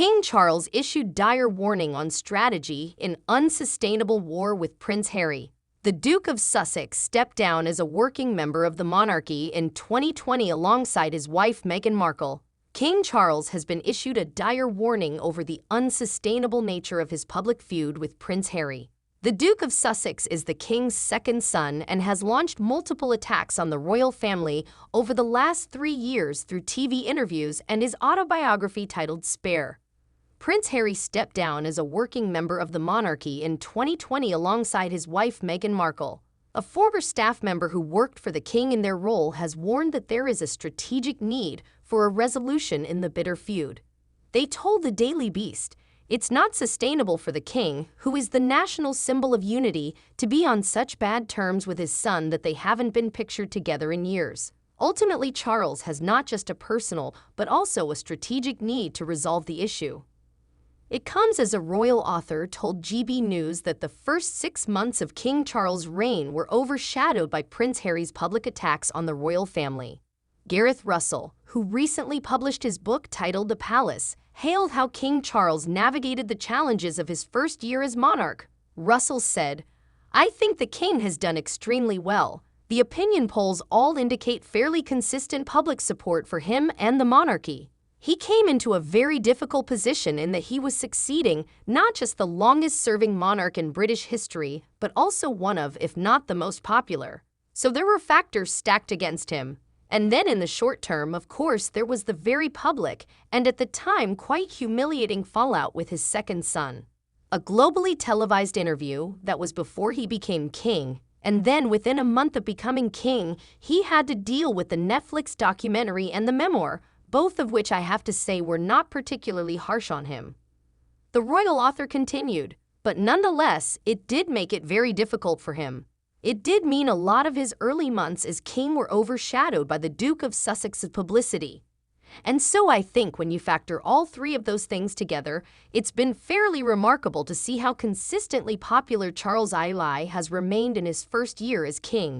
King Charles issued dire warning on strategy in unsustainable war with Prince Harry. The Duke of Sussex stepped down as a working member of the monarchy in 2020 alongside his wife Meghan Markle. King Charles has been issued a dire warning over the unsustainable nature of his public feud with Prince Harry. The Duke of Sussex is the king's second son and has launched multiple attacks on the royal family over the last 3 years through TV interviews and his autobiography titled Spare. Prince Harry stepped down as a working member of the monarchy in 2020 alongside his wife Meghan Markle. A former staff member who worked for the king in their role has warned that there is a strategic need for a resolution in the bitter feud. They told the Daily Beast, "It's not sustainable for the king, who is the national symbol of unity, to be on such bad terms with his son that they haven't been pictured together in years." Ultimately, Charles has not just a personal but also a strategic need to resolve the issue. It comes as a royal author told GB News that the first 6 months of King Charles' reign were overshadowed by Prince Harry's public attacks on the royal family. Gareth Russell, who recently published his book titled The Palace, hailed how King Charles navigated the challenges of his first year as monarch. Russell said, "I think the king has done extremely well. The opinion polls all indicate fairly consistent public support for him and the monarchy. He came into a very difficult position in that he was succeeding not just the longest-serving monarch in British history, but also one of, if not the most popular. So there were factors stacked against him. And then in the short term, of course, there was the very public, and at the time quite humiliating fallout with his second son. A globally televised interview that was before he became king, and then within a month of becoming king, he had to deal with the Netflix documentary and the memoir, both of which I have to say were not particularly harsh on him." The royal author continued, "But nonetheless, it did make it very difficult for him. It did mean a lot of his early months as king were overshadowed by the Duke of Sussex's publicity. And so I think when you factor all 3 of those things together, it's been fairly remarkable to see how consistently popular Charles has remained in his first year as king."